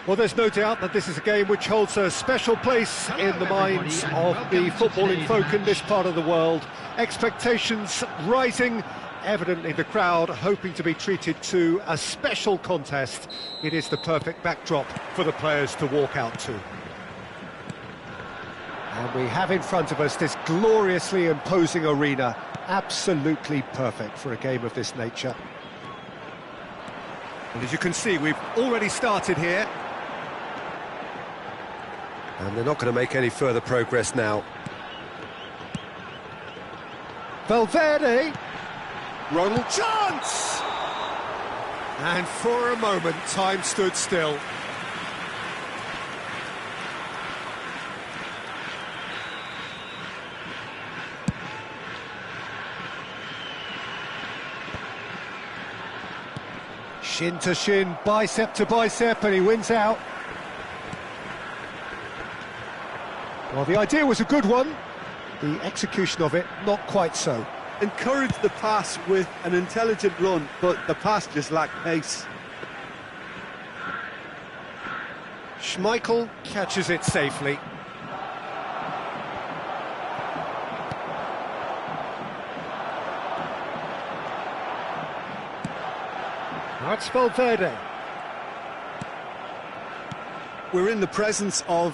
Well, there's no doubt that this is a game which holds a special place in the minds of the footballing folk in this part of the world. Expectations rising, evidently the crowd hoping to be treated to a special contest. It is the perfect backdrop for the players to walk out to. And we have in front of us this gloriously imposing arena, absolutely perfect for a game of this nature. And as you can see, we've already started here. And they're not going to make any further progress now. Valverde. Ronald, chance! And for a moment, time stood still. Shin to shin, bicep to bicep, and he wins out. Well, the idea was a good one. The execution of it, not quite so. Encouraged the pass with an intelligent run, but the pass just lacked pace. Schmeichel catches it safely. That's Valverde. We're in the presence of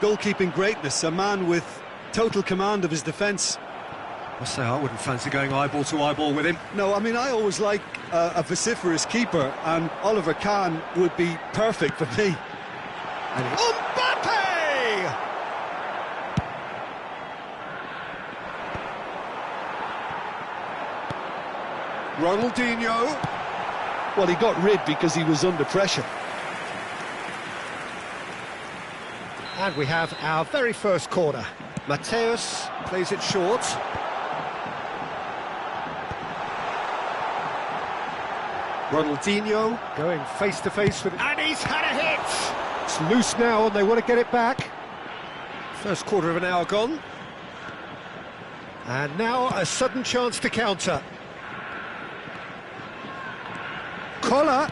goalkeeping greatness, a man with total command of his defence. I say I wouldn't fancy going eyeball to eyeball with him. No, I mean, I always like a vociferous keeper, and Oliver Kahn would be perfect for me. And Mbappe! Ronaldinho. Well, he got rid because he was under pressure. And we have our very first corner. Mateus plays it short. Ronaldinho going face-to-face with... And he's had a hit! It's loose now and they want to get it back. First quarter of an hour gone. And now a sudden chance to counter. Collar.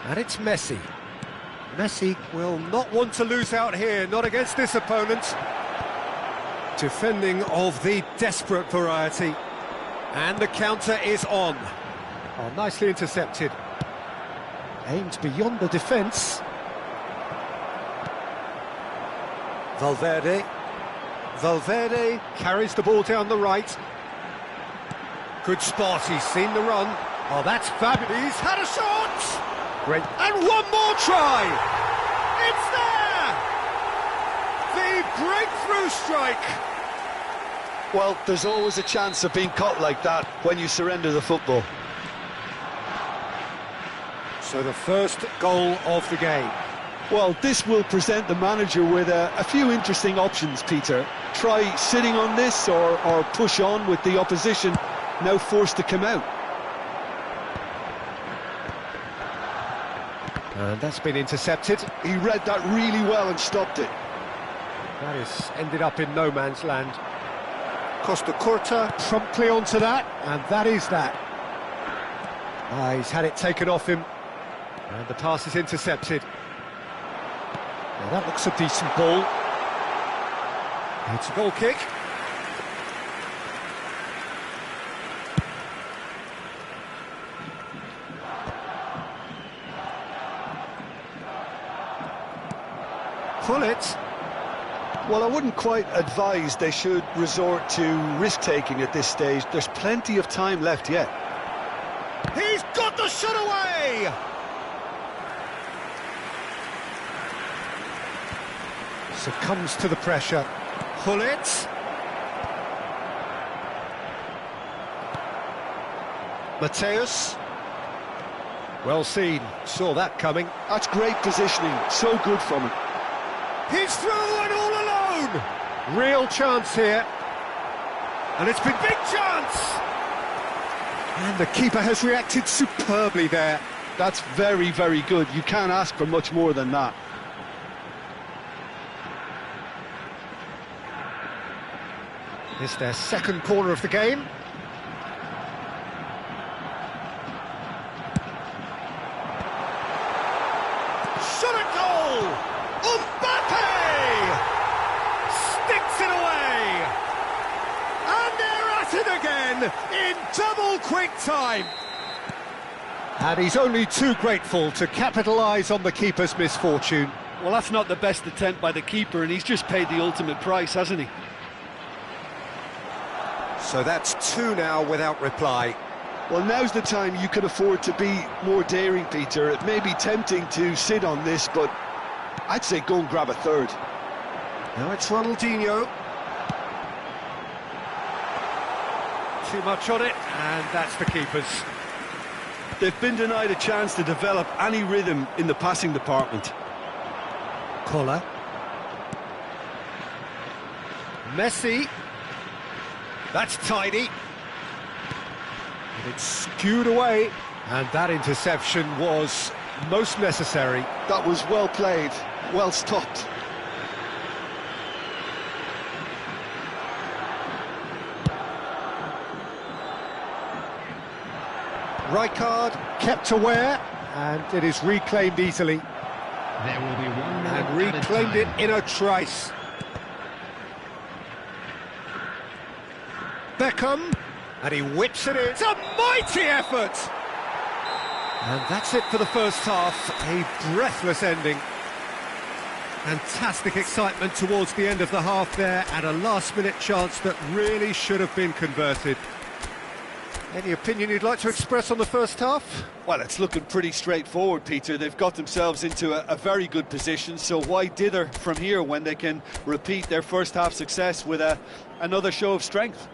And it's Messi. Messi will not want to lose out here, not against this opponent. Defending of the desperate variety. And the counter is on. Oh, nicely intercepted. Aimed beyond the defence. Valverde. Valverde carries the ball down the right. Good spot, he's seen the run. Oh, that's fabulous. He's had a shot! Great. And one more try! It's there! The breakthrough strike! Well, there's always a chance of being caught like that when you surrender the football. So the first goal of the game. Well, this will present the manager with a few interesting options, Peter. Try sitting on this or push on with the opposition now forced to come out. And that's been intercepted. He read that really well and stopped it. That has ended up in no man's land. Costa Curta promptly onto that, and that is that. Ah, he's had it taken off him. And the pass is intercepted. Now that looks a decent ball. It's a goal kick. Pull it. Well, I wouldn't quite advise they should resort to risk-taking at this stage. There's plenty of time left yet. He's got the shot away! Succumbs to the pressure. Pull it. Mateus. Well seen. Saw that coming. That's great positioning. So good from him. He's through and all alone! Real chance here. And it's been big chance! And the keeper has reacted superbly there. That's very, very good. You can't ask for much more than that. It's their second corner of the game. Shot at goal! Mbappe! Sticks it away! And they're at it again in double quick time. And he's only too grateful to capitalise on the keeper's misfortune. Well, that's not the best attempt by the keeper, and he's just paid the ultimate price, hasn't he? So that's two now without reply. Well, now's the time you can afford to be more daring, Peter. It may be tempting to sit on this, but I'd say go and grab a third. Now it's Ronaldinho. Too much on it, and that's the keeper's. They've been denied a chance to develop any rhythm in the passing department. Collar. Messi. That's tidy. And it's skewed away. And that interception was most necessary. That was well played, well stopped. Rijkaard kept aware, and it is reclaimed easily. There will be 1 minute And reclaimed it in a trice. Beckham, and he whips it in. It's a mighty effort! And that's it for the first half, a breathless ending. Fantastic excitement towards the end of the half there, and a last-minute chance that really should have been converted. Any opinion you'd like to express on the first half? Well, it's looking pretty straightforward, Peter. They've got themselves into a very good position, so why dither from here when they can repeat their first half success with another show of strength?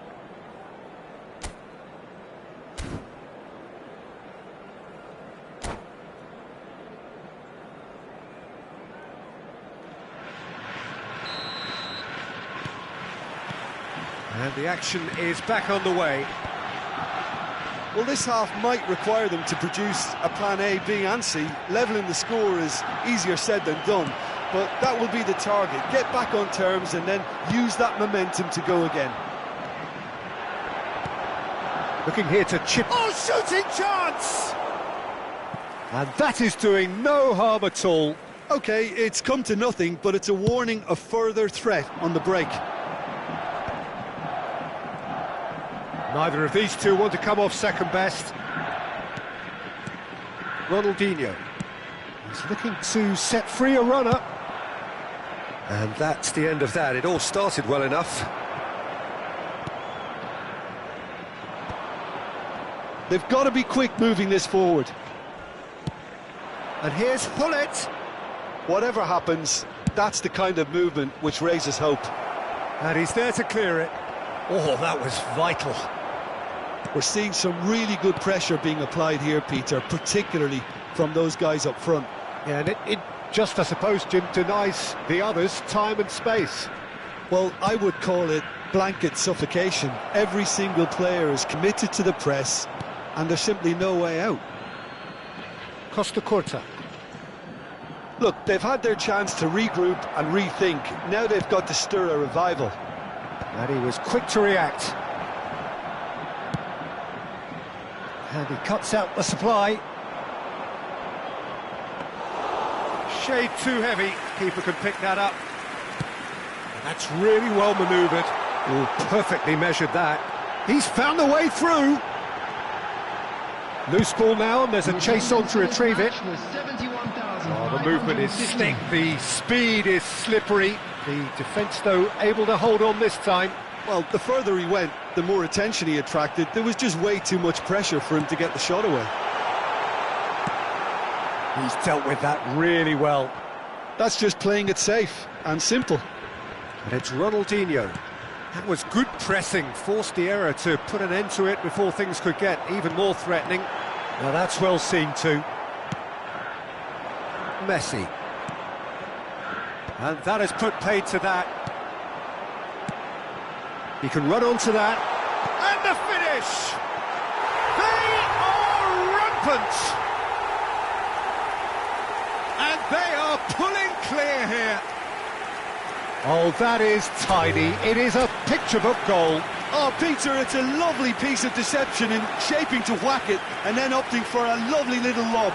And the action is back on the way. Well, this half might require them to produce a plan A, B and C. Levelling the score is easier said than done, but that will be the target. Get back on terms and then use that momentum to go again. Looking here to chip. Oh, shooting chance! And that is doing no harm at all. OK, it's come to nothing, but it's a warning of further threat on the break. Neither of these two want to come off second best. Ronaldinho. He's looking to set free a runner. And that's the end of that. It all started well enough. They've got to be quick moving this forward. And here's Hullet. Whatever happens, that's the kind of movement which raises hope. And he's there to clear it. Oh, that was vital. We're seeing some really good pressure being applied here, Peter, particularly from those guys up front. Yeah, and it just, I suppose, Jim, denies the others time and space. Well, I would call it blanket suffocation. Every single player is committed to the press, and there's simply no way out. Costa Curta. Look, they've had their chance to regroup and rethink. Now they've got to stir a revival. And he was quick to react. And he cuts out the supply. Shade too heavy. Keeper could pick that up. That's really well manoeuvred. Oh, perfectly measured that. He's found a way through. Loose ball now, and there's a chase on to retrieve it. Oh, the movement is slick, the speed is slippery. The defence, though, able to hold on this time. Well, the further he went, the more attention he attracted. There was just way too much pressure for him to get the shot away. He's dealt with that really well. That's just playing it safe and simple. And it's Ronaldinho. That was good pressing, forced the error to put an end to it before things could get even more threatening. Now that's well seen too. Messi. And that has put paid to that. He can run onto that. And the finish! They are rampant! And they are pulling clear here. Oh, that is tidy. It is a picture-book goal. Oh, Peter, it's a lovely piece of deception in shaping to whack it and then opting for a lovely little lob.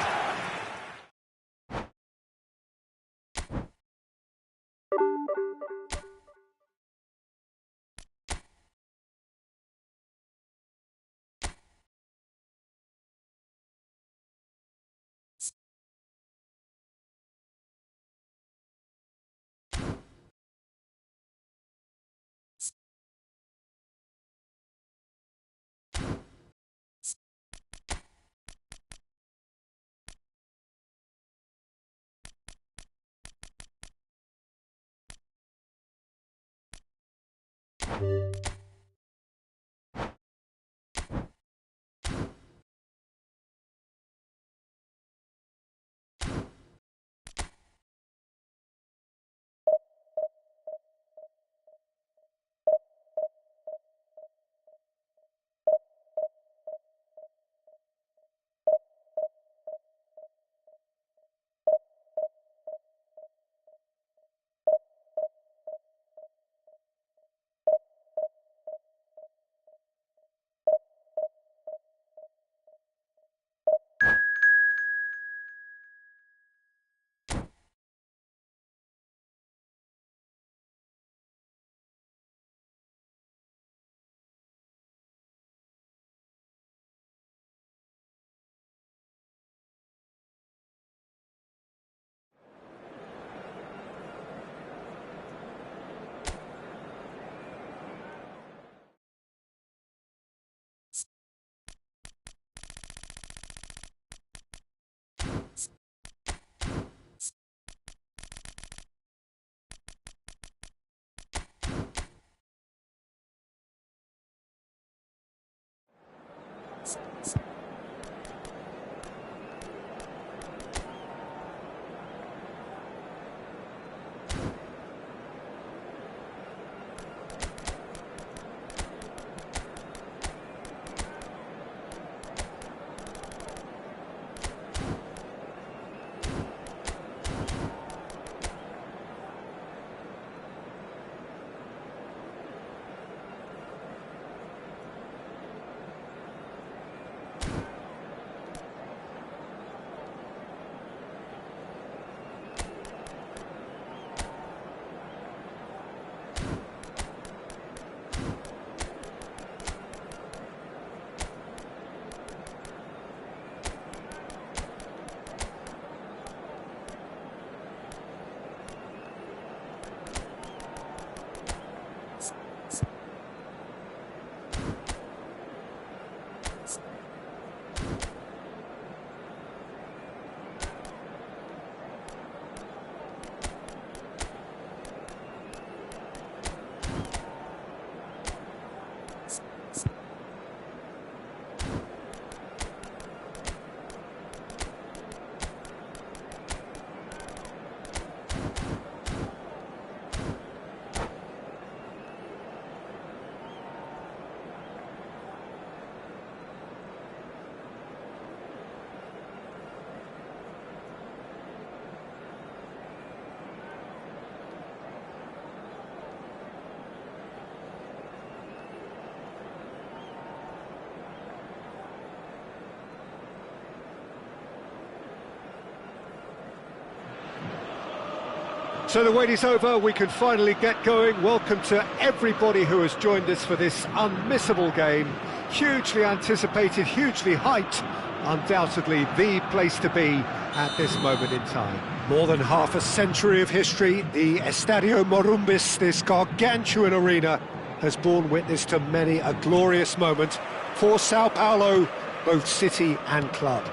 So the wait is over, we can finally get going. Welcome to everybody who has joined us for this unmissable game. Hugely anticipated, hugely hyped, undoubtedly the place to be at this moment in time. More than half a century of history, the Estadio Morumbis, this gargantuan arena, has borne witness to many a glorious moment for Sao Paulo, both city and club.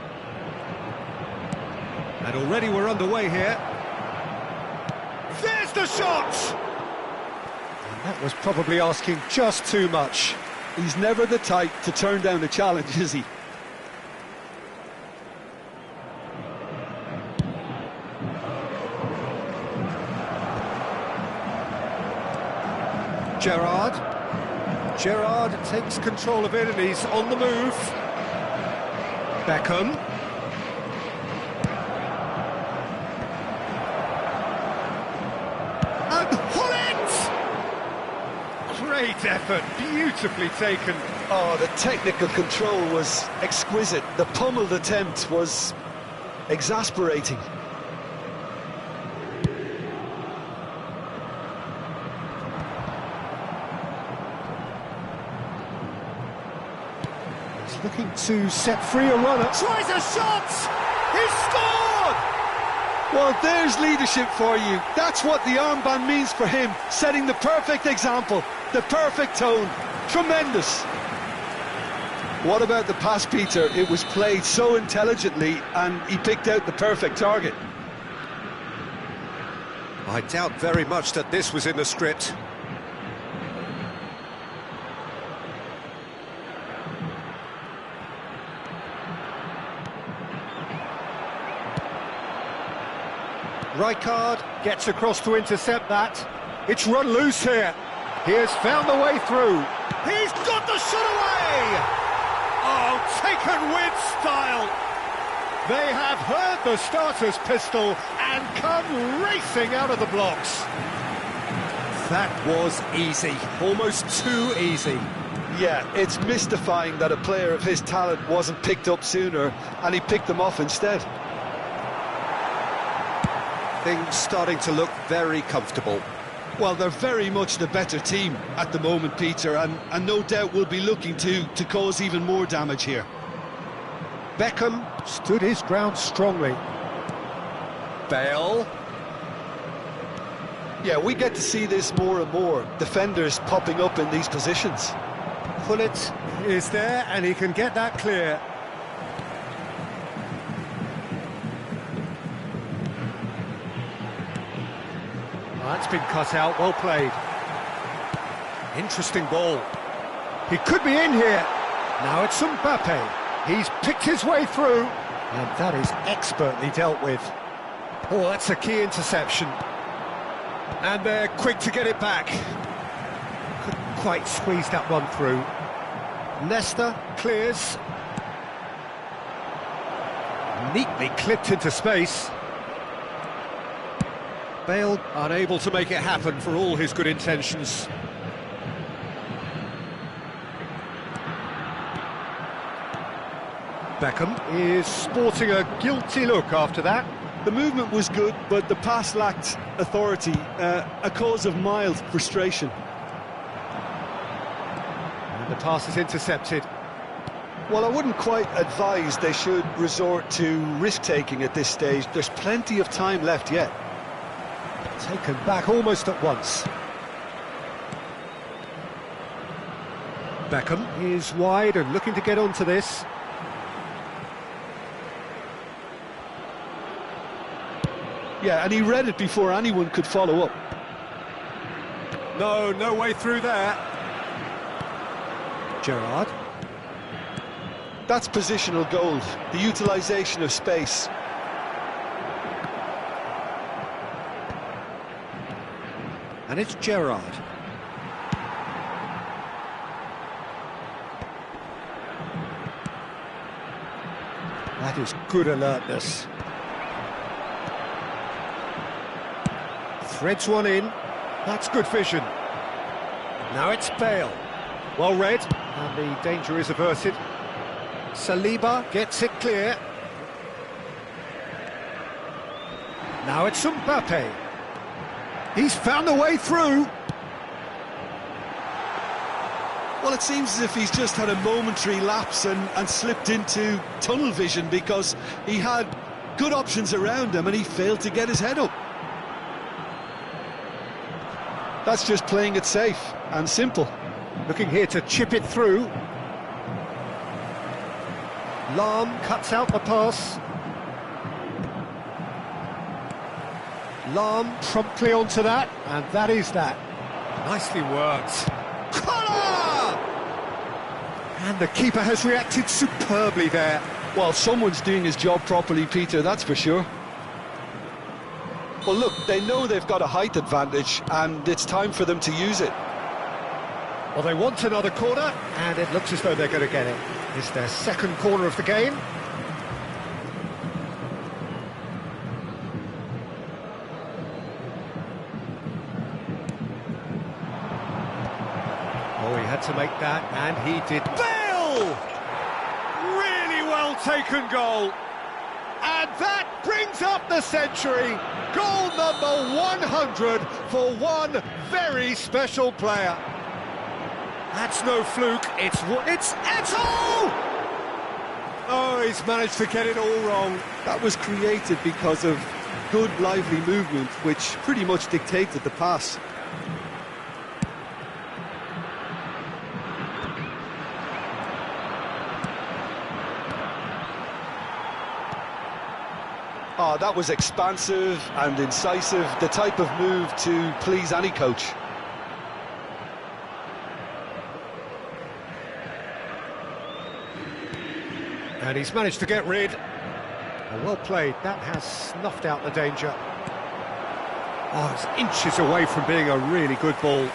And already we're underway here. There's the shot! And that was probably asking just too much. He's never the type to turn down a challenge, is he? Gerrard takes control of it and he's on the move. Beckham. And Hullet! Great effort, beautifully taken. Oh, the technical control was exquisite. The pummeled attempt was exasperating. Looking to set free a runner. Tries a shot! He scored! Well, there's leadership for you. That's what the armband means for him. Setting the perfect example, the perfect tone. Tremendous. What about the pass, Peter? It was played so intelligently and he picked out the perfect target. I doubt very much that this was in the script. Rijkaard gets across to intercept that. It's run loose here. He has found the way through. He's got the shot away! Oh, taken with style. They have heard the starter's pistol and come racing out of the blocks. That was easy, almost too easy. Yeah, it's mystifying that a player of his talent wasn't picked up sooner, and he picked them off instead. Things starting to look very comfortable. Well, they're very much the better team at the moment, Peter, and no doubt will be looking to cause even more damage here. Beckham stood his ground strongly. Bale. Yeah, we get to see this more and more. Defenders popping up in these positions. Pullet is there, and he can get that clear. That's been cut out, well played. Interesting ball. He could be in here. Now it's Mbappe. He's picked his way through, and that is expertly dealt with. Oh, that's a key interception. And they're quick to get it back. Couldn't quite squeeze that one through. Nesta clears. Neatly clipped into space. Bale unable to make it happen for all his good intentions. Beckham is sporting a guilty look after that. The movement was good, but the pass lacked authority, a cause of mild frustration. And the pass is intercepted. Well, I wouldn't quite advise they should resort to risk-taking at this stage. There's plenty of time left yet. Taken back almost at once. Beckham is wide and looking to get onto this. Yeah, and he read it before anyone could follow up. No way through there. Gerrard. That's positional gold, the utilisation of space. And it's Gerrard. That is good alertness. Threads one in. That's good vision. Now it's Bale. Well read, and the danger is averted. Saliba gets it clear. Now it's Mbappe. He's found the way through. Well, it seems as if he's just had a momentary lapse and slipped into tunnel vision, because he had good options around him and he failed to get his head up. That's just playing it safe and simple. Looking here to chip it through. Lahm cuts out the pass. Lahm promptly onto that, and that is that. Nicely worked. Collar! And the keeper has reacted superbly there. Well, someone's doing his job properly, Peter, that's for sure. Well, look, they know they've got a height advantage, and it's time for them to use it. Well, they want another corner, and it looks as though they're going to get it. It's their second corner of the game. Oh, he had to make that, and he did. Bale! Really well taken goal. And that brings up the century. Goal number 100 for one very special player. That's no fluke, it's Eto'o! Oh, he's managed to get it all wrong. That was created because of good, lively movement, which pretty much dictated the pass. Oh, that was expansive and incisive, the type of move to please any coach. And he's managed to get rid. Well played, that has snuffed out the danger. Oh, it's inches away from being a really good ball.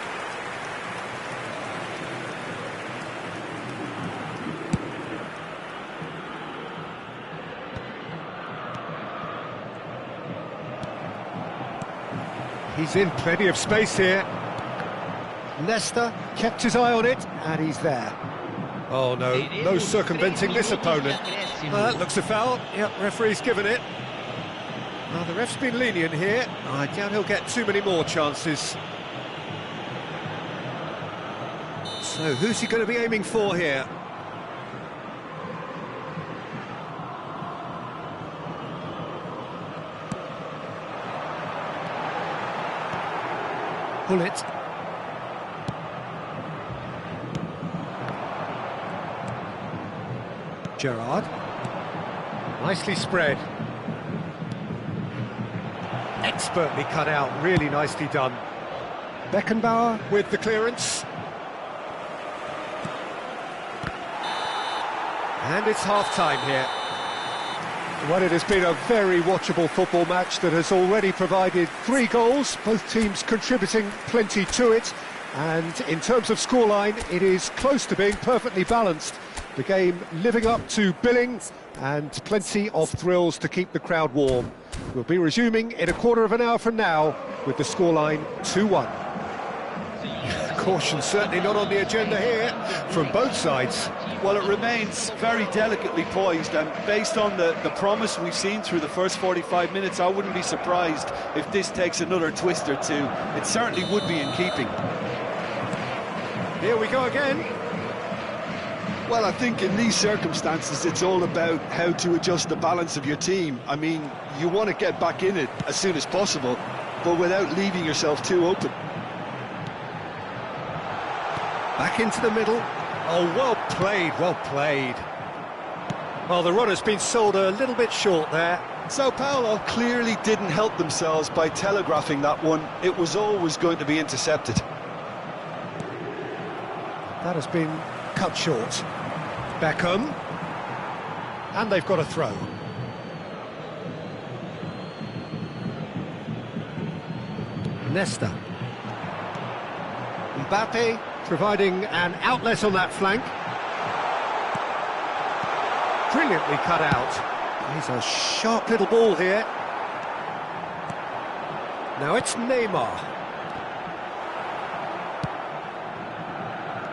He's in plenty of space here. Nesta kept his eye on it, and he's there. Oh no, no circumventing this opponent. That looks a foul. Yep, referee's given it. Well, the ref's been lenient here. I doubt he'll get too many more chances. So, who's he going to be aiming for here? Pull it. Gerrard. Nicely spread. Expertly cut out, really nicely done. Beckenbauer with the clearance. And it's half-time here. Well, it has been a very watchable football match that has already provided 3 goals, both teams contributing plenty to it. And in terms of scoreline, it is close to being perfectly balanced. The game living up to billing and plenty of thrills to keep the crowd warm. We'll be resuming in a quarter of an hour from now with the scoreline 2-1. Caution certainly not on the agenda here from both sides. Well, it remains very delicately poised, and based on the promise we've seen through the first 45 minutes, I wouldn't be surprised if this takes another twist or two. It certainly would be in keeping. Here we go again. Well, I think in these circumstances, it's all about how to adjust the balance of your team. I mean, you want to get back in it as soon as possible, but without leaving yourself too open. Back into the middle. Oh, well played, well played. Well, the runner's been sold a little bit short there. Sao Paulo clearly didn't help themselves by telegraphing that one. It was always going to be intercepted. That has been cut short. Beckham. And they've got a throw. Nesta. Mbappe providing an outlet on that flank. Brilliantly cut out. He's a sharp little ball here. Now it's Neymar.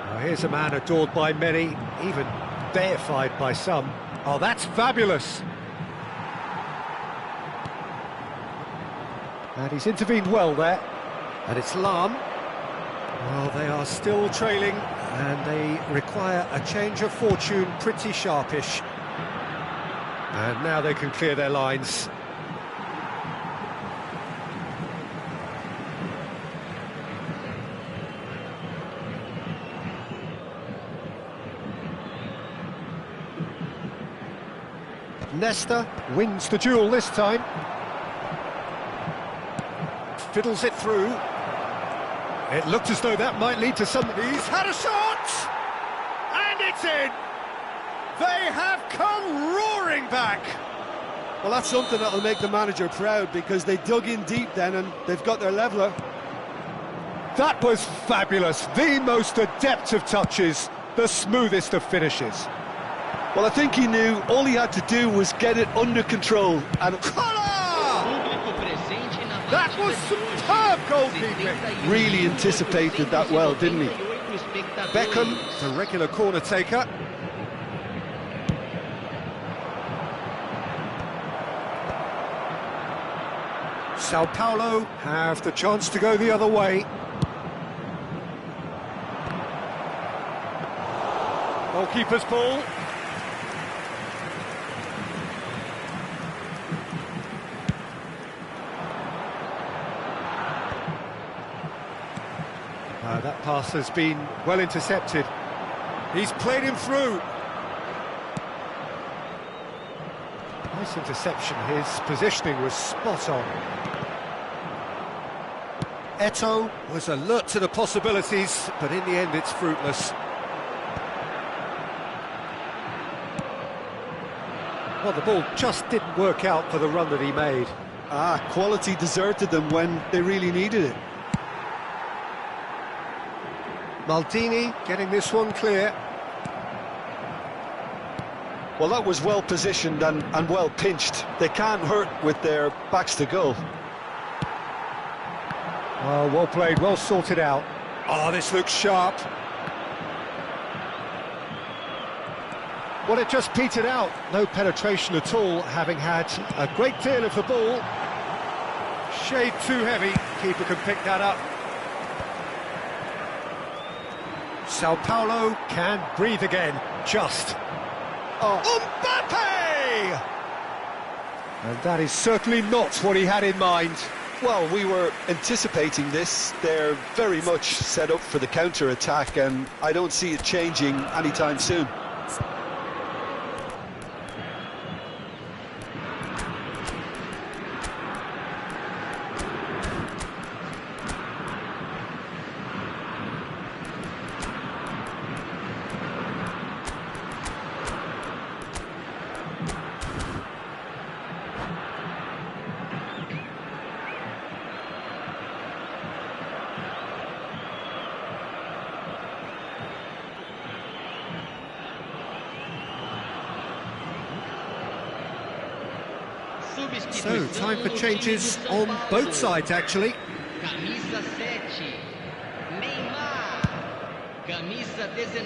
Well, here's a man adored by many, even deified by some. Oh, that's fabulous. And he's intervened well there. And it's Lahm. Well, they are still trailing, and they require a change of fortune pretty sharpish. And now they can clear their lines. Nesta wins the duel this time. Fiddles it through. It looked as though that might lead to something. He's had a shot! And it's in! They have come roaring back! Well, that's something that'll make the manager proud, because they dug in deep then and they've got their leveller. That was fabulous. The most adept of touches, the smoothest of finishes. Well, I think he knew all he had to do was get it under control and... That was superb goalkeeping! Really anticipated that well, didn't he? Beckham, the regular corner taker. Sao Paulo have the chance to go the other way. Goalkeeper's ball. That pass has been well intercepted. He's played him through. Nice interception. His positioning was spot on. Eto'o was alert to the possibilities, but in the end it's fruitless. Well, the ball just didn't work out for the run that he made. Quality deserted them when they really needed it. Maldini getting this one clear. Well, that was well positioned and well pinched. They can't hurt with their backs to goal. Oh, well played, well sorted out. Oh, this looks sharp. Well, it just petered out. No penetration at all, having had a great deal of the ball. Shade too heavy. Keeper can pick that up. Sao Paulo can breathe again. Just. Mbappe! And that is certainly not what he had in mind. Well, we were anticipating this. They're very much set up for the counter-attack, and I don't see it changing anytime soon. So, time for changes on both sides, actually. Camisa 7, Neymar. Camisa 19,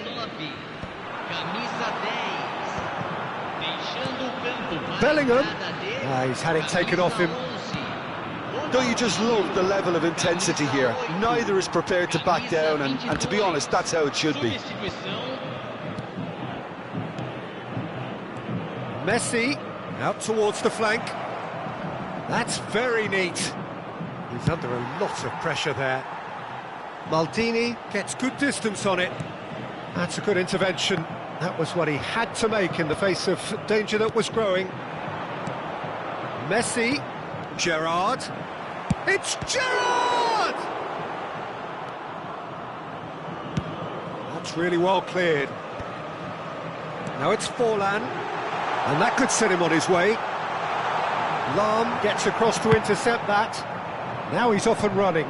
camisa 10. Deixando o campo. Bellingham. He's had it taken off him. Don't you just love the level of intensity here? Neither is prepared to back down, and to be honest, that's how it should be. Messi out towards the flank. That's very neat. He's under a lot of pressure there. Maldini gets good distance on it. That's a good intervention. That was what he had to make in the face of danger that was growing. Messi. Gerrard. It's Gerrard! That's really well cleared. Now it's Forlan. And that could set him on his way. Lahm gets across to intercept that. Now he's off and running.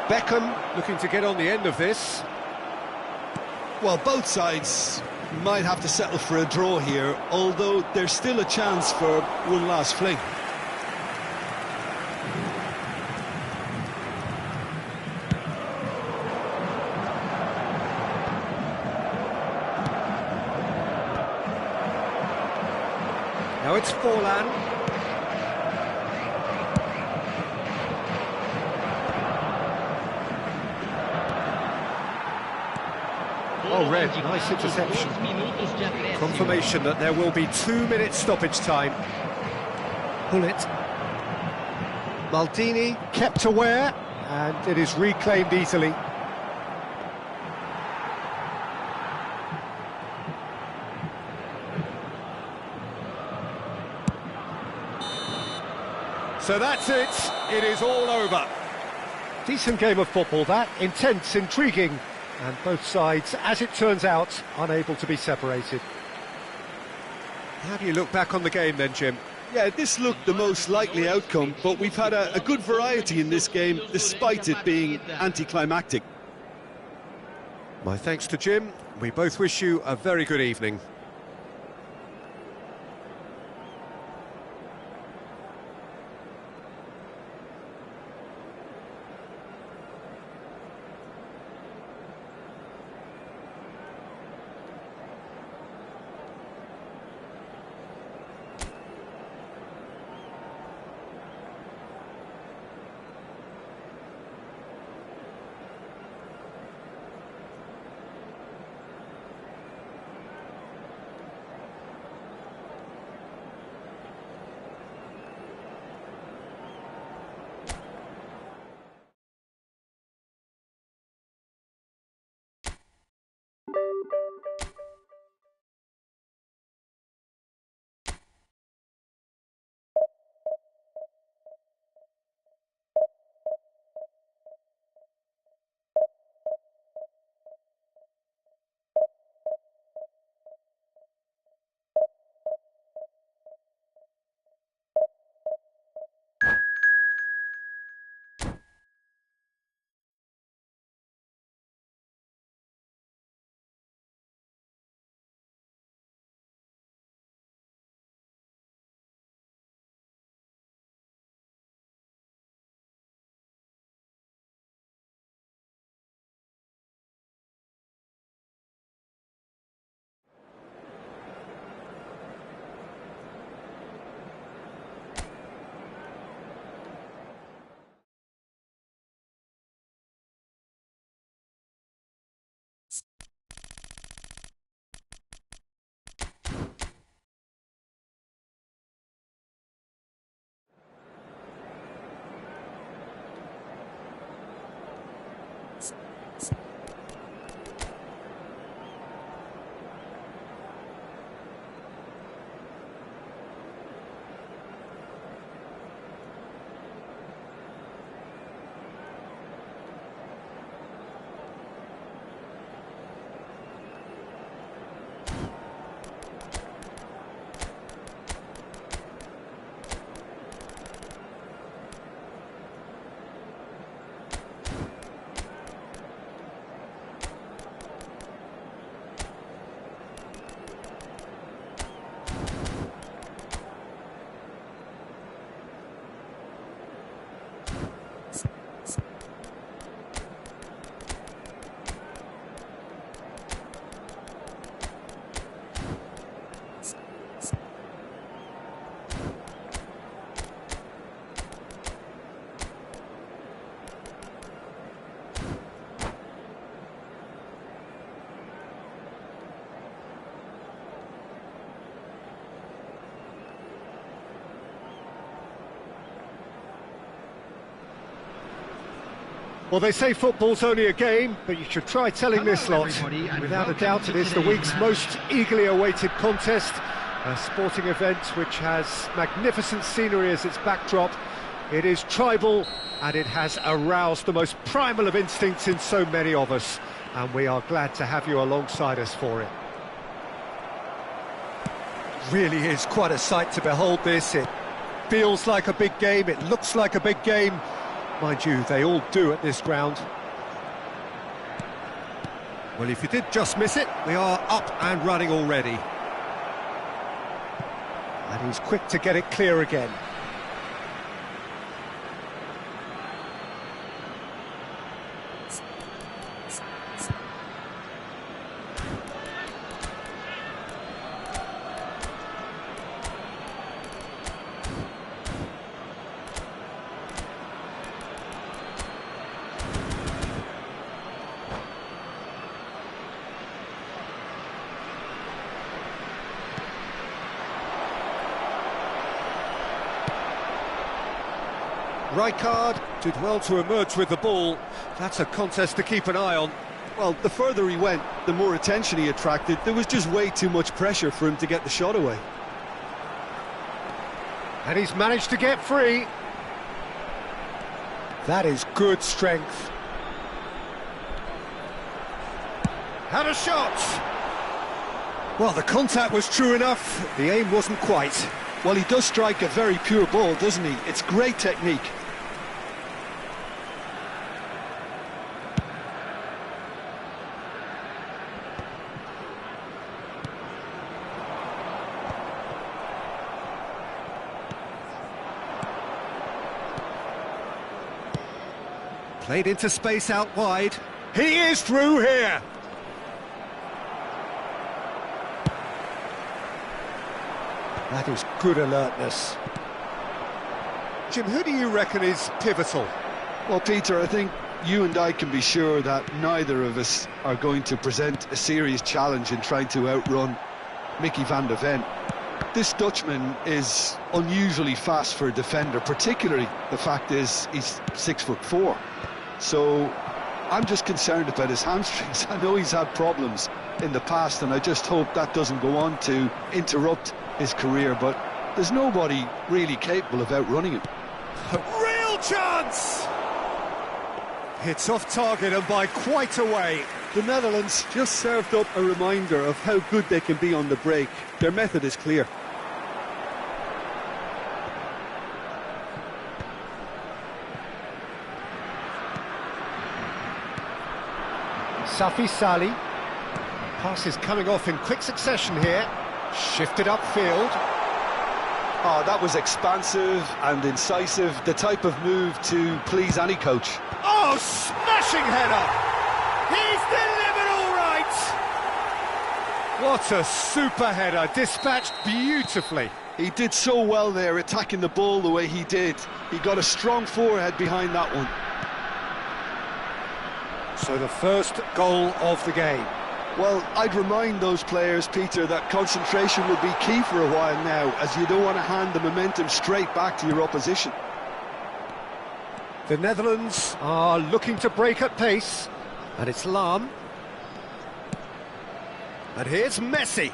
Beckham looking to get on the end of this. Well, both sides might have to settle for a draw here, although there's still a chance for one last fling. Now it's Forlan. Oh, Red, nice interception. Confirmation that there will be 2 minutes stoppage time. Pullet. Maldini kept aware, and it is reclaimed easily. So that's it, it is all over. Decent game of football that, intense, intriguing, and both sides, as it turns out, unable to be separated. How do you look back on the game then, Jim? Yeah, this looked the most likely outcome, but we've had a good variety in this game, despite it being anticlimactic. My thanks to Jim. We both wish you a very good evening. Well, they say football's only a game, but you should try telling this lot. Without a doubt, it is the week's most eagerly awaited contest, a sporting event which has magnificent scenery as its backdrop. It is tribal, and it has aroused the most primal of instincts in so many of us, and we are glad to have you alongside us for it. Really is quite a sight to behold this. It feels like a big game, it looks like a big game. Mind you, they all do at this ground. Well, if you did just miss it, we are up and running already. And he's quick to get it clear again. Rijkaard did well to emerge with the ball. That's a contest to keep an eye on. Well, the further he went, the more attention he attracted. There was just way too much pressure for him to get the shot away. And he's managed to get free. That is good strength. Had a shot! Well, the contact was true enough, the aim wasn't quite. Well, he does strike a very pure ball, doesn't he? It's great technique. Played into space out wide. He is through here! That is good alertness. Jim, who do you reckon is pivotal? Well, Peter, I think you and I can be sure that neither of us are going to present a serious challenge in trying to outrun Mickey van der Ven. This Dutchman is unusually fast for a defender, particularly the fact is he's 6'4". So I'm just concerned about his hamstrings. I know he's had problems in the past, and I just hope that doesn't go on to interrupt his career, but there's nobody really capable of outrunning him. Real chance! It's off target and by quite a way. The Netherlands just served up a reminder of how good they can be on the break. Their method is clear. Safi Salih. Pass is coming off in quick succession here. Shifted upfield. Oh, that was expansive and incisive, the type of move to please any coach. Oh, smashing header! He's delivered all right! What a super header, dispatched beautifully. He did so well there, attacking the ball the way he did. He got a strong forehead behind that one. So the first goal of the game. Well, I'd remind those players, Peter, that concentration will be key for a while now, as you don't want to hand the momentum straight back to your opposition. The Netherlands are looking to break at pace. And it's Lam. And here's Messi.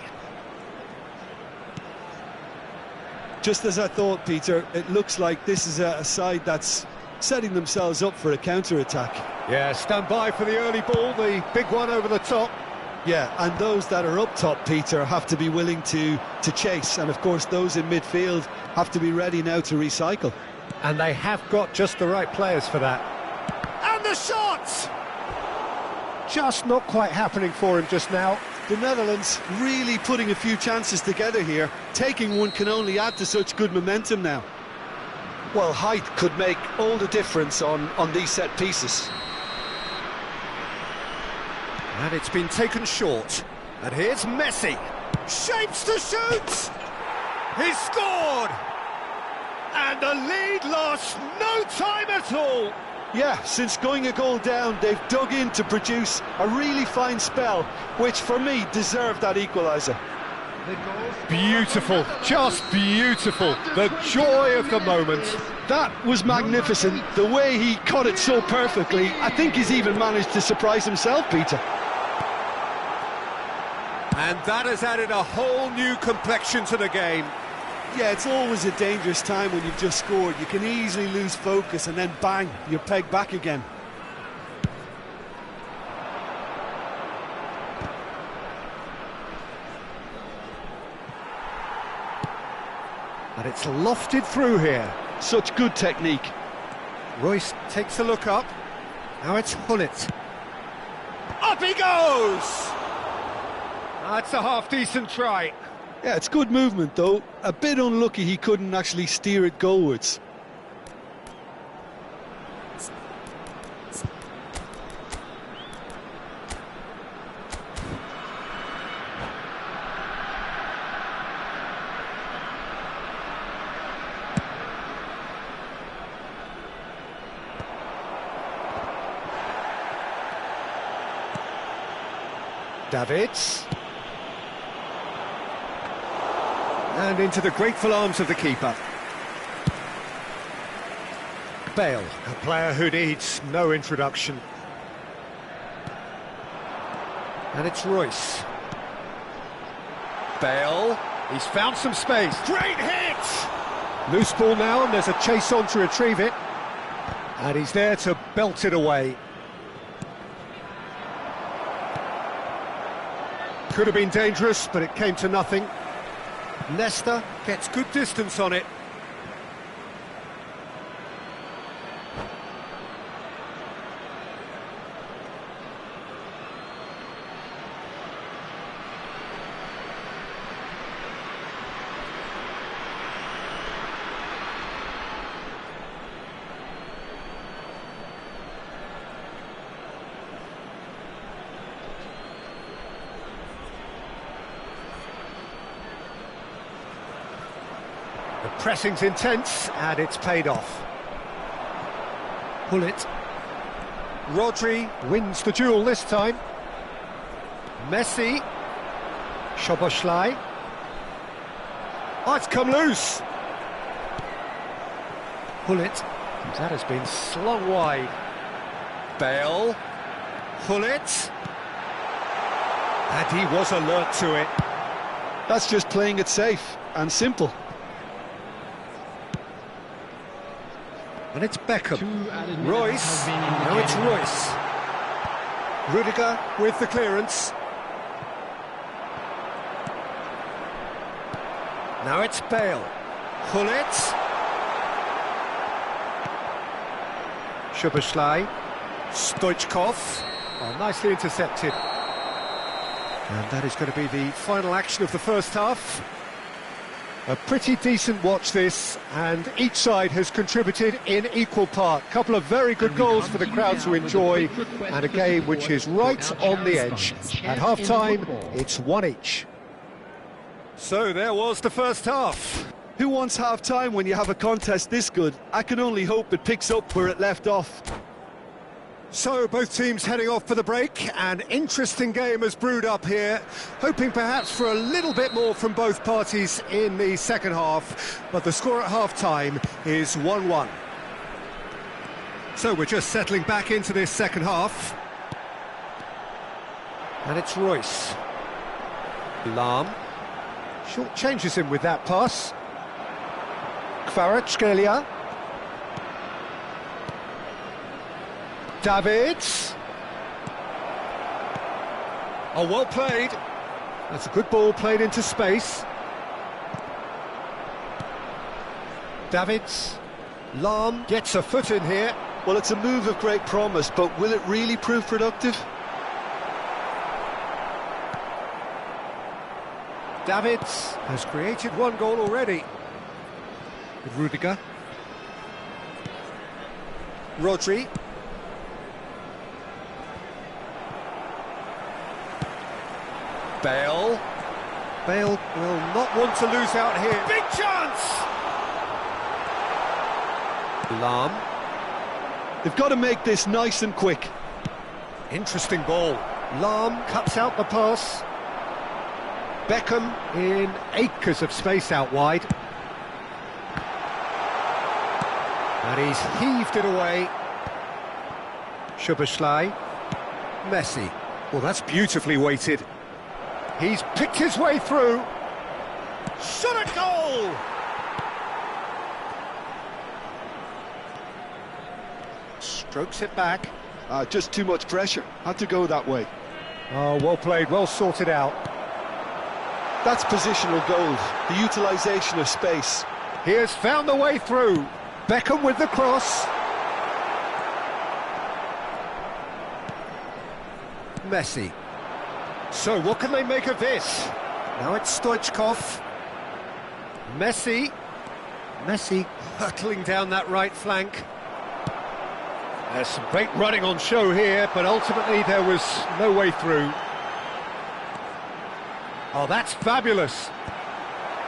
Just as I thought, Peter, it looks like this is a side that's setting themselves up for a counter-attack. Yeah, stand by for the early ball, the big one over the top. Yeah, and those that are up top, Peter, have to be willing to chase. And, of course, those in midfield have to be ready now to recycle. And they have got just the right players for that. And the shot! Just not quite happening for him just now. The Netherlands really putting a few chances together here. Taking one can only add to such good momentum now. Well, height could make all the difference on these set pieces. And it's been taken short. And here's Messi. Shapes to shoot! He's scored! And the lead lost no time at all. Yeah, since going a goal down, they've dug in to produce a really fine spell, which for me deserved that equaliser. Beautiful, just beautiful. The joy of the moment. That was magnificent. The way he caught it so perfectly. I think he's even managed to surprise himself, Peter. And that has added a whole new complexion to the game. Yeah, it's always a dangerous time when you've just scored. You can easily lose focus and then bang, you're pegged back again. And it's lofted through here. Such good technique. Royce takes a look up. Now it's Hullet. Up he goes! That's a half-decent try. Yeah, it's good movement, though. A bit unlucky he couldn't actually steer it goalwards. Davids. And into the grateful arms of the keeper. Bale, a player who needs no introduction. And it's Royce. Bale, he's found some space. Great hit! Loose ball now, and there's a chase on to retrieve it. And he's there to belt it away. Could have been dangerous, but it came to nothing. Nesta gets good distance on it. The pressing's intense, and it's paid off. Hullet. Rodri wins the duel this time. Messi. Szoboszlai. Oh, it's come loose. Hullet. That has been slung wide. Bale. Hullet. And he was alert to it. That's just playing it safe and simple. And it's Beckham. Royce. Now it's Royce. Rudiger with the clearance. Now it's Bale. Hullet. Szoboszlai. Stoichkov. Oh, nicely intercepted. And that is going to be the final action of the first half. A pretty decent watch this, and each side has contributed in equal part. Couple of very good goals for the crowd to enjoy, and a game which is right on the edge. At half-time, it's 1 each. So there was the first half. Who wants half-time when you have a contest this good? I can only hope it picks up where it left off. So both teams heading off for the break. An interesting game has brewed up here, hoping perhaps for a little bit more from both parties in the second half, but the score at half-time is 1-1. So we're just settling back into this second half. And it's Royce. Lahm. Short changes him with that pass. Kvaratskhelia. Davids. Oh, well played. That's a good ball played into space. Davids. Lahm gets a foot in here. Well, it's a move of great promise, but will it really prove productive? Davids has created one goal already. With Rudiger. Rodri. Bale. Bale will not want to lose out here. Big chance! Lahm. They've got to make this nice and quick. Interesting ball. Lahm cuts out the pass. Beckham in acres of space out wide. And he's heaved it away. Szoboszlai. Messi. Well, that's beautifully weighted. He's picked his way through. Shot at goal! Strokes it back. Just too much pressure. Had to go that way. Oh, well played, well sorted out. That's positional gold, the utilisation of space. He has found the way through. Beckham with the cross. Messi. So what can they make of this? Now it's Stoichkov. Messi. Messi hurtling down that right flank. There's some great running on show here, but ultimately there was no way through. Oh, that's fabulous.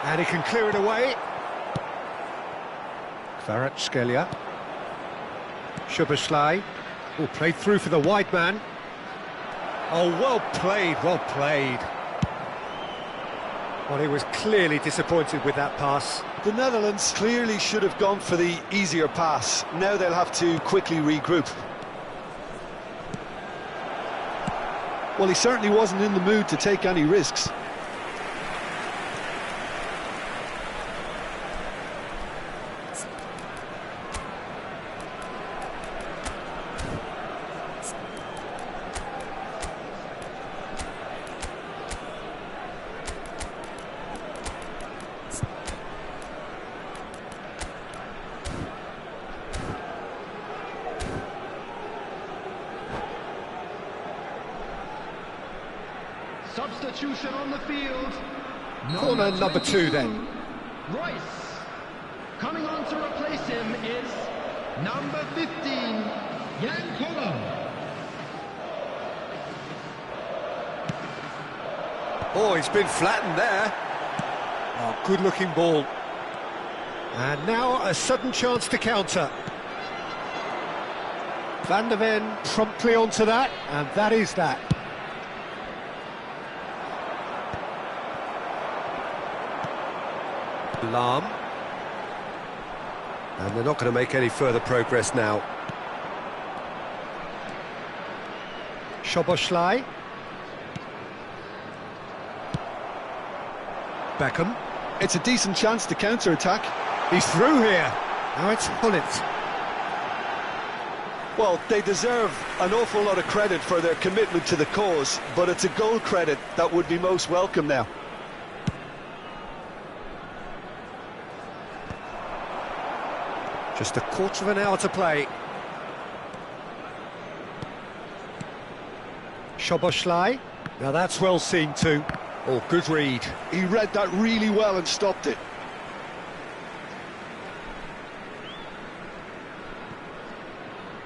And he can clear it away. Kvaratskhelia. Szoboszlai. Oh, played through for the wide man. Oh, well played, well played. Well, he was clearly disappointed with that pass. The Netherlands clearly should have gone for the easier pass. Now they'll have to quickly regroup. Well, he certainly wasn't in the mood to take any risks. Substitution on the field. Corner number 2 then. Royce. Coming on to replace him is number 15, Jan Koller. Oh, he's been flattened there. Oh, good-looking ball. And now a sudden chance to counter. Van der Ven promptly onto that, and that is that. Lahm. And they're not going to make any further progress now. Szoboszlai. Beckham. It's a decent chance to counter-attack. He's through here. Now it's Hullet. Well, they deserve an awful lot of credit for their commitment to the cause, but it's a goal credit that would be most welcome now. Just a quarter of an hour to play. Szoboszlai. Now that's well seen too. Oh, good read. He read that really well and stopped it.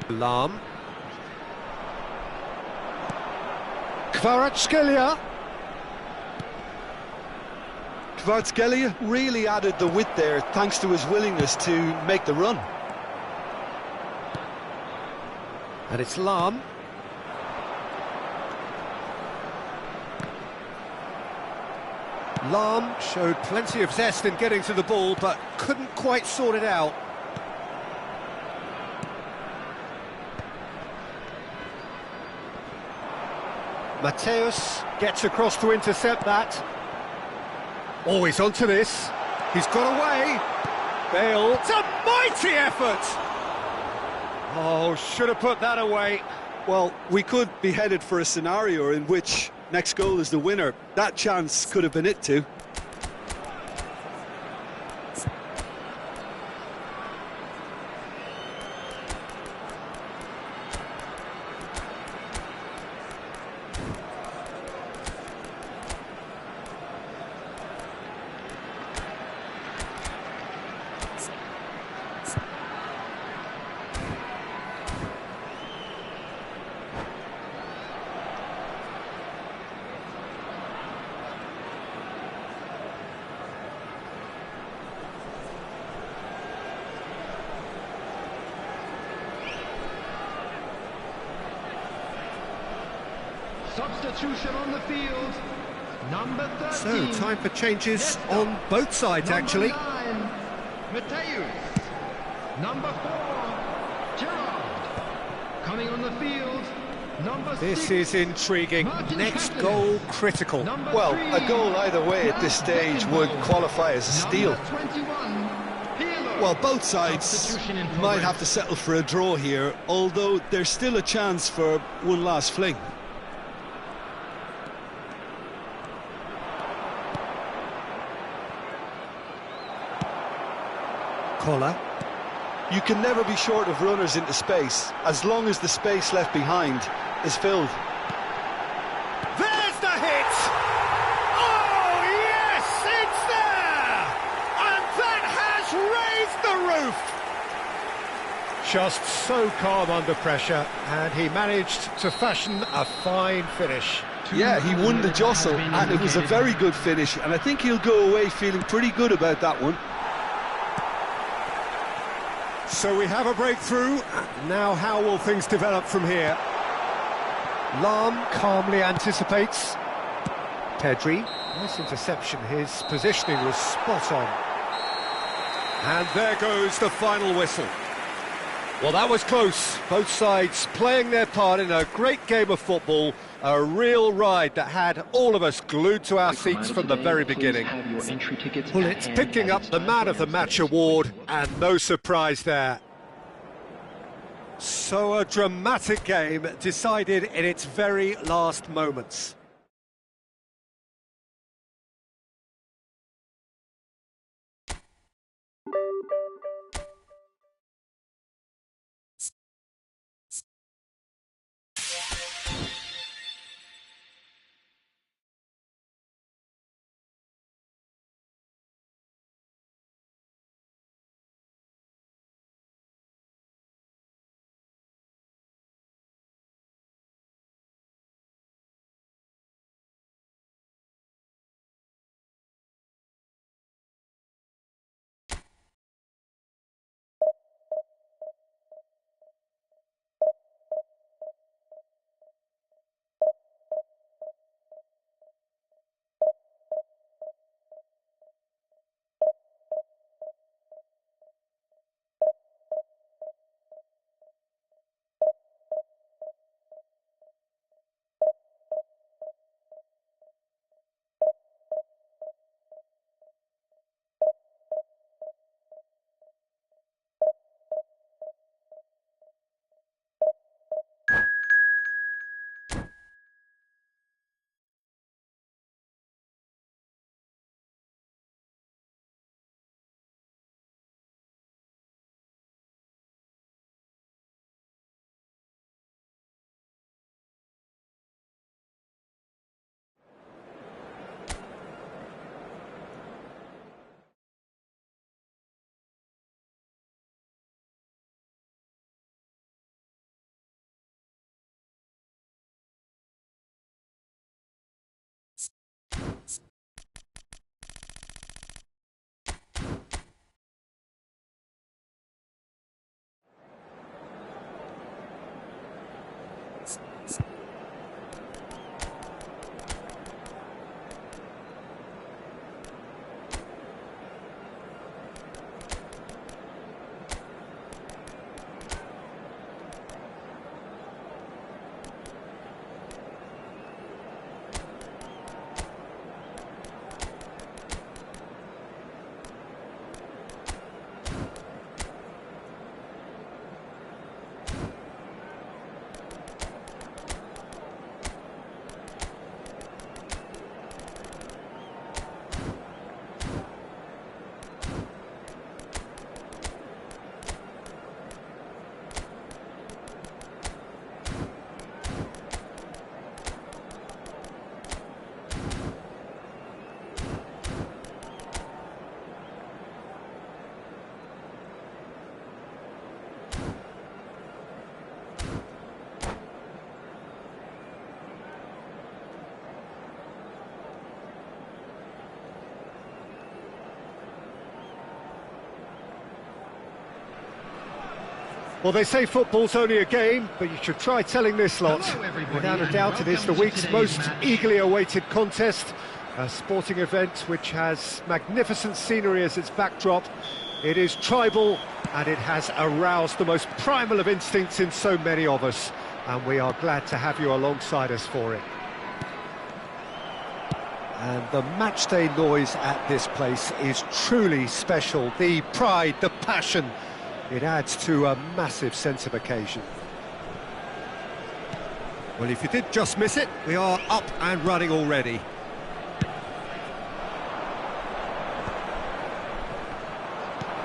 Lahm. Kvaratskhelia. Kvaratskhelia really added the width there thanks to his willingness to make the run. And it's Lahm. Lahm showed plenty of zest in getting to the ball, but couldn't quite sort it out. Mateus gets across to intercept that. Oh, he's onto this. He's got away. Bale, it's a mighty effort! Oh, should have put that away. Well, we could be headed for a scenario in which next goal is the winner. That chance could have been it too. Substitution on the field, number 13. So, time for changes on both sides, actually. Number 9, Mateus. Number 4, Gerard. Coming on the field, number 6. This is intriguing. Martin Next Capelli. goal, critical. Number Well, 3, a goal either way at this stage would qualify as a steal. Number 21, Pirlo. Well, both sides Substitution in might progress. have to settle for a draw here, although there's still a chance for one last fling. Collar. You can never be short of runners into space, as long as the space left behind is filled. There's the hit! Oh, yes, it's there! And that has raised the roof! Just so calm under pressure, and he managed to fashion a fine finish. Yeah, he won the jostle, and it was a very good finish, and I think he'll go away feeling pretty good about that one. So we have a breakthrough. Now how will things develop from here? Lahm calmly anticipates. Pedri, nice interception. His positioning was spot on. And there goes the final whistle. Well, that was close. Both sides playing their part in a great game of football. A real ride that had all of us glued to our seats from the very beginning. Well, it's picking up the Man of the Match award, and no surprise there. So a dramatic game decided in its very last moments. Well, they say football's only a game, but you should try telling this lot. Hello, everybody, Without a and doubt, it is the welcome to week's today's most match. eagerly awaited contest. A sporting event which has magnificent scenery as its backdrop. It is tribal, and it has aroused the most primal of instincts in so many of us. And we are glad to have you alongside us for it. And the matchday noise at this place is truly special. The pride, the passion, it adds to a massive sense of occasion. Well, if you did just miss it, we are up and running already.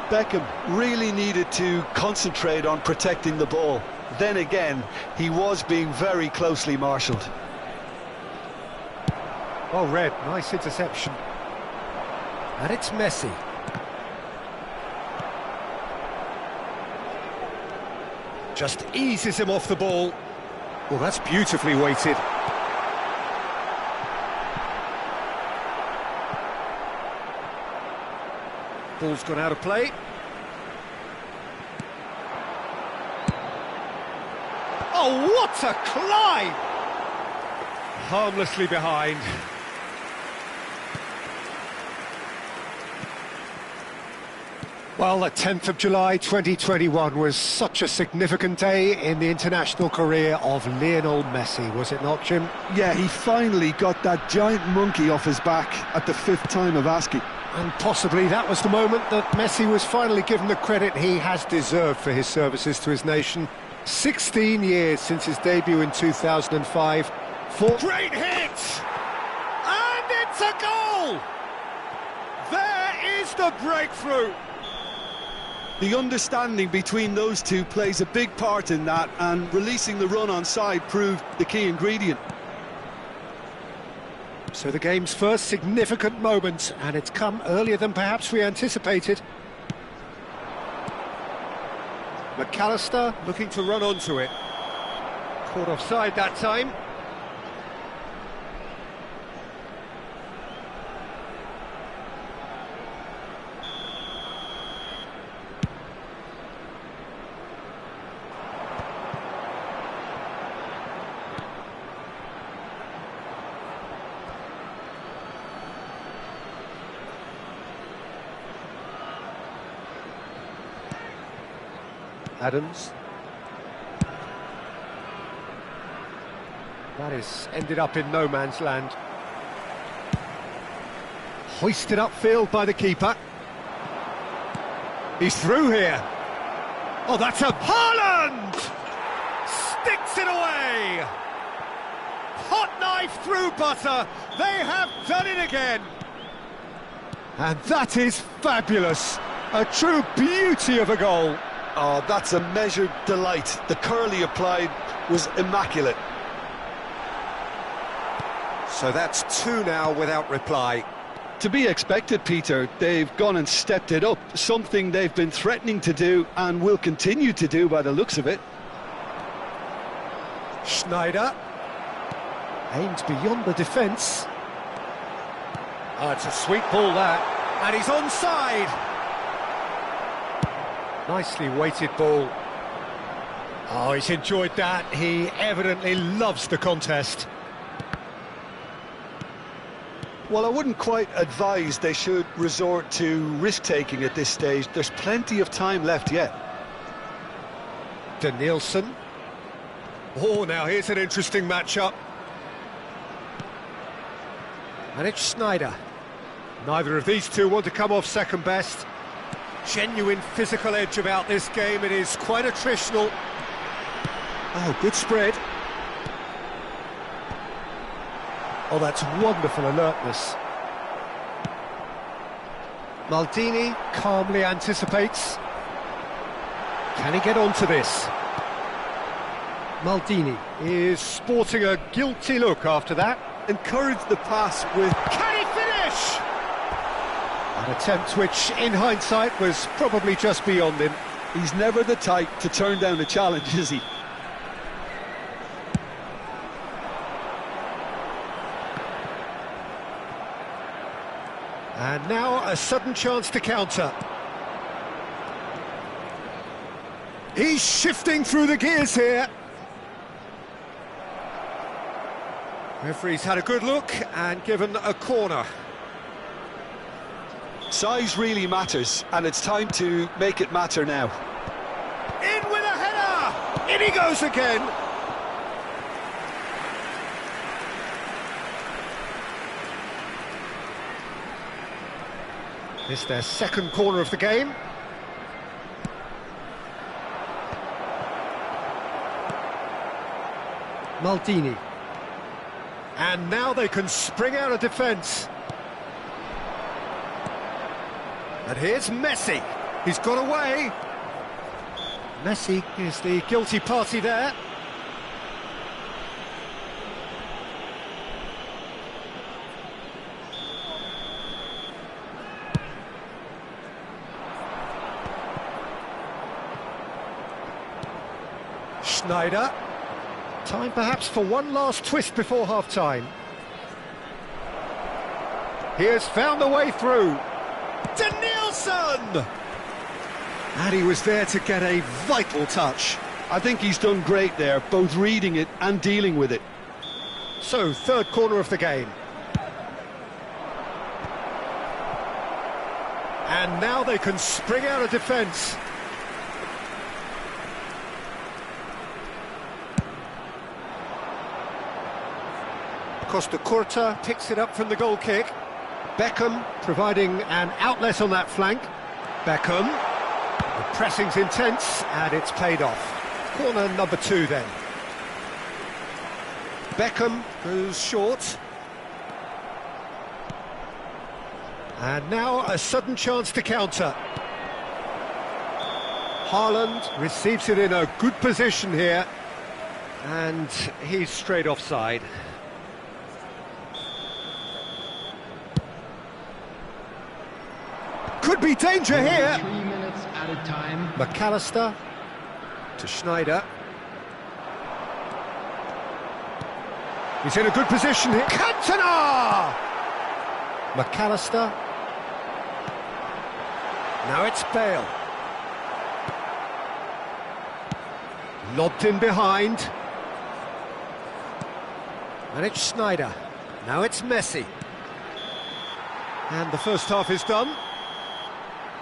Beckham really needed to concentrate on protecting the ball. Then again, he was being very closely marshalled. Well read, nice interception. And it's Messi. Just eases him off the ball. Well, that's beautifully weighted. Ball's gone out of play. Oh, what a climb! Harmlessly behind. Well, the 10th of July 2021 was such a significant day in the international career of Lionel Messi, was it not, Jim? Yeah, he finally got that giant monkey off his back at the 5th time of asking. And possibly that was the moment that Messi was finally given the credit he has deserved for his services to his nation. 16 years since his debut in 2005. Great hit! And it's a goal! There is the breakthrough! The understanding between those two plays a big part in that, and releasing the run on side proved the key ingredient. So the game's first significant moment, and it's come earlier than perhaps we anticipated. McAllister looking to run onto it. Caught offside that time. Adams. That is ended up in no man's land. Hoisted upfield by the keeper. He's through here. Oh, that's a Haaland! Sticks it away! Hot knife through butter. They have done it again. And that is fabulous. A true beauty of a goal. Oh, that's a measured delight. The curl he applied was immaculate. So that's two now without reply. To be expected, Peter. They've gone and stepped it up, something they've been threatening to do and will continue to do by the looks of it. Schneider aims beyond the defence. Oh, it's a sweet ball that, and he's onside. Nicely weighted ball. Oh, he's enjoyed that. He evidently loves the contest. Well, I wouldn't quite advise they should resort to risk-taking at this stage. There's plenty of time left yet. Danielson. Oh, now here's an interesting matchup. And it's Schneider. Neither of these two want to come off second best. Genuine physical edge about this game. It is quite attritional. Oh, good spread. Oh, that's wonderful alertness. Maldini calmly anticipates. Can he get onto this? Maldini is sporting a guilty look after that. Encouraged the pass with... Can he finish? An attempt which, in hindsight, was probably just beyond him. He's never the type to turn down a challenge, is he? And now a sudden chance to counter. He's shifting through the gears here. Referee's had a good look and given a corner. Size really matters, and it's time to make it matter now. In with a header! In he goes again! This their second corner of the game. Maldini. And now they can spring out of defence. And here's Messi. He's got away. Messi is the guilty party there. Schneider. Time perhaps for one last twist before half-time. He has found the way through. Danielson! And he was there to get a vital touch. I think he's done great there, both reading it and dealing with it. So, third corner of the game. And now they can spring out of defence. Costa Curta picks it up from the goal kick. Beckham providing an outlet on that flank. Beckham. The pressing's intense and it's paid off. Corner number 2 then. Beckham goes short. And now a sudden chance to counter. Haaland receives it in a good position here. And he's straight offside. Could be danger here. 3 minutes at a time. McAllister to Schneider. He's in a good position here. Cantona! McAllister. Now it's Bale. Lobbed in behind. And it's Schneider. Now it's Messi. And the first half is done.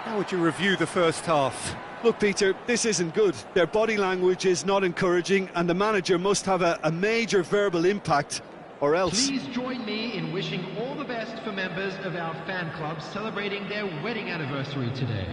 How would you review the first half? Look, Peter, this isn't good. Their body language is not encouraging, and the manager must have a major verbal impact, or else. Please join me in wishing all the best for members of our fan club celebrating their wedding anniversary today.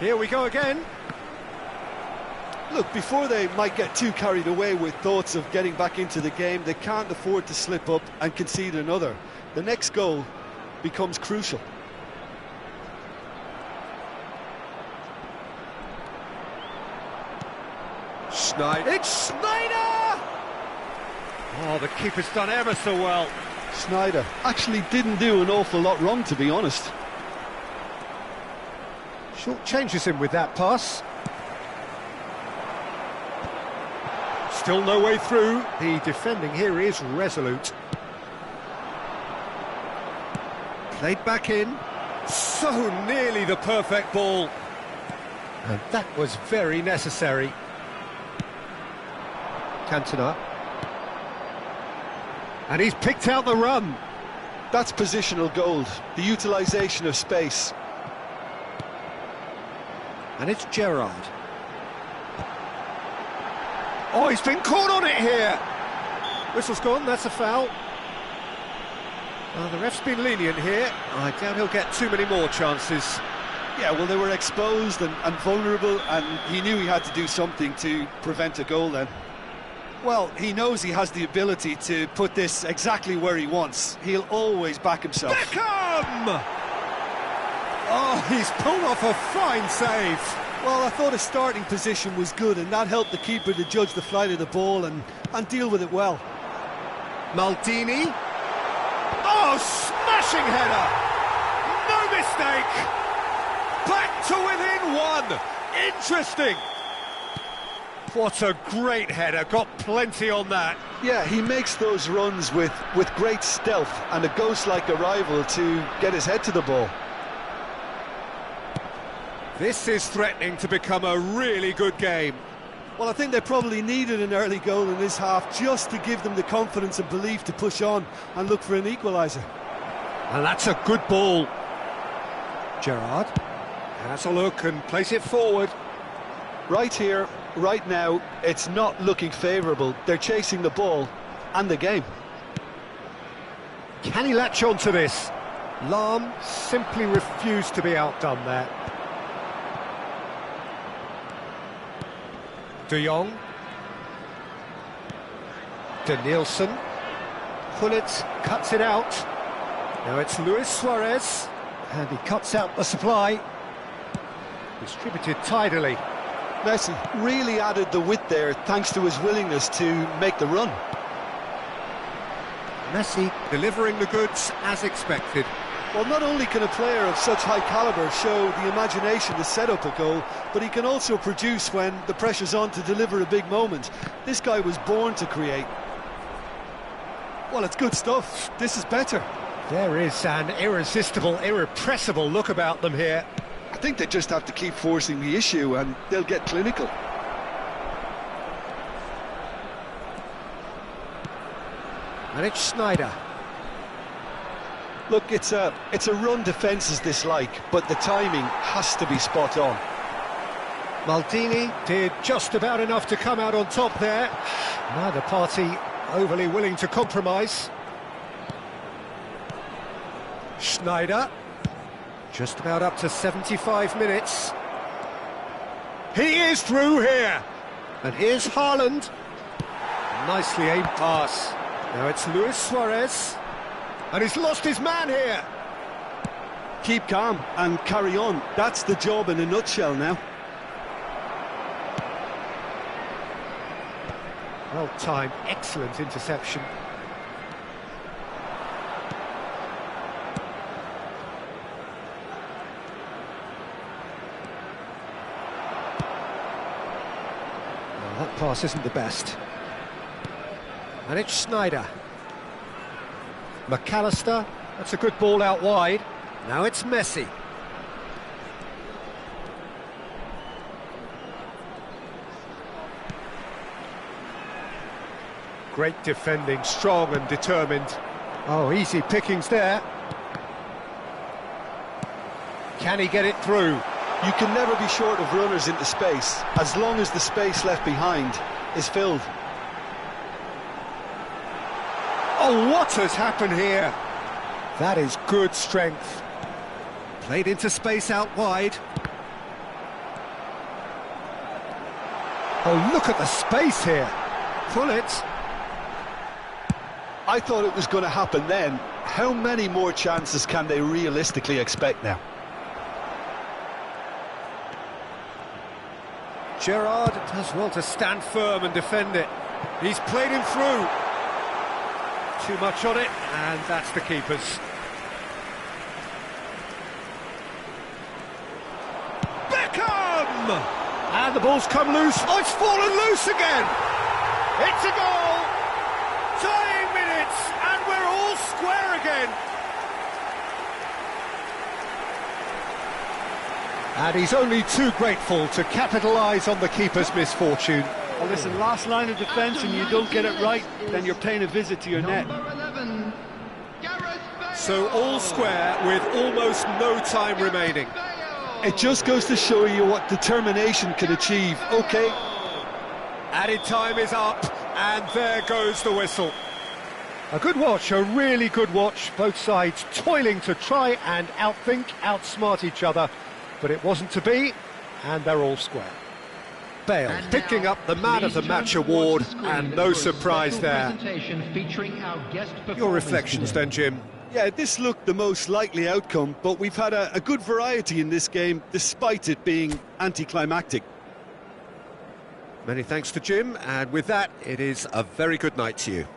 Here we go again. Look, before they might get too carried away with thoughts of getting back into the game, they can't afford to slip up and concede another. The next goal becomes crucial. Schneider. It's Schneider! Oh, the keeper's done ever so well. Schneider actually didn't do an awful lot wrong, to be honest. Short changes him with that pass. Still no way through. The defending here is resolute. Played back in. So nearly the perfect ball. And that was very necessary. Cantona. And he's picked out the run. That's positional gold, the utilisation of space. And it's Gerrard. Oh, he's been caught on it here. Whistle's gone, that's a foul. The ref's been lenient here. I doubt he'll get too many more chances. Yeah, well, they were exposed and vulnerable, and he knew he had to do something to prevent a goal then. Well, he knows he has the ability to put this exactly where he wants. He'll always back himself. Beckham! Oh, he's pulled off a fine save. Well, I thought his starting position was good, and that helped the keeper to judge the flight of the ball and deal with it well. Maldini. Oh, smashing header! No mistake! Back to within one! Interesting! What a great header, got plenty on that. Yeah, he makes those runs with great stealth and a ghost-like arrival to get his head to the ball. This is threatening to become a really good game. Well, I think they probably needed an early goal in this half just to give them the confidence and belief to push on and look for an equaliser. And that's a good ball. Gerrard has a look and plays it forward. Right here, right now, it's not looking favourable. They're chasing the ball and the game. Can he latch on to this? Lahm simply refused to be outdone there. De Jong. Danielson. Gullit cuts it out. Now it's Luis Suarez. And he cuts out the supply. Distributed tidily. Messi really added the width there thanks to his willingness to make the run. Messi delivering the goods as expected. Well, not only can a player of such high calibre show the imagination to set up a goal, but he can also produce when the pressure's on to deliver a big moment. This guy was born to create. Well, it's good stuff. This is better. There is an irresistible, irrepressible look about them here. I think they just have to keep forcing the issue and they'll get clinical. And it's Schneider. Look, it's a run defence's dislike, but the timing has to be spot on. Maldini did just about enough to come out on top there. Neither party overly willing to compromise. Schneider, just about up to 75 minutes. He is through here. And here's Haaland. Nicely aimed pass. Now it's Luis Suarez. And he's lost his man here. Keep calm and carry on. That's the job in a nutshell now. Well timed, excellent interception. Well, that pass isn't the best. And it's Schneider. McAllister, that's a good ball out wide. Now it's Messi. Great defending, strong and determined. Oh, easy pickings there. Can he get it through? You can never be short of runners into space, as long as the space left behind is filled. Oh, what has happened here? That is good strength. Played into space out wide. Oh, look at the space here. Pull it. I thought it was going to happen then. How many more chances can they realistically expect now? Gerrard does well to stand firm and defend it. He's played him through. Too much on it, and that's the keeper's. Beckham! And the ball's come loose. Oh, it's fallen loose again! It's a goal! Tying minutes, and we're all square again! And he's only too grateful to capitalise on the keeper's misfortune. Well, listen, last line of defence and you don't get it right, then you're paying a visit to your net. So all square with almost no time remaining. It just goes to show you what determination can achieve. OK. Added time is up, and there goes the whistle. A good watch, a really good watch. Both sides toiling to try and outthink, outsmart each other. But it wasn't to be, and they're all square. Bale picking up the Man of the Match award, and no surprise there. Your reflections then, Jim? Yeah, this looked the most likely outcome, but we've had a good variety in this game, despite it being anticlimactic. Many thanks to Jim, and with that, it is a very good night to you.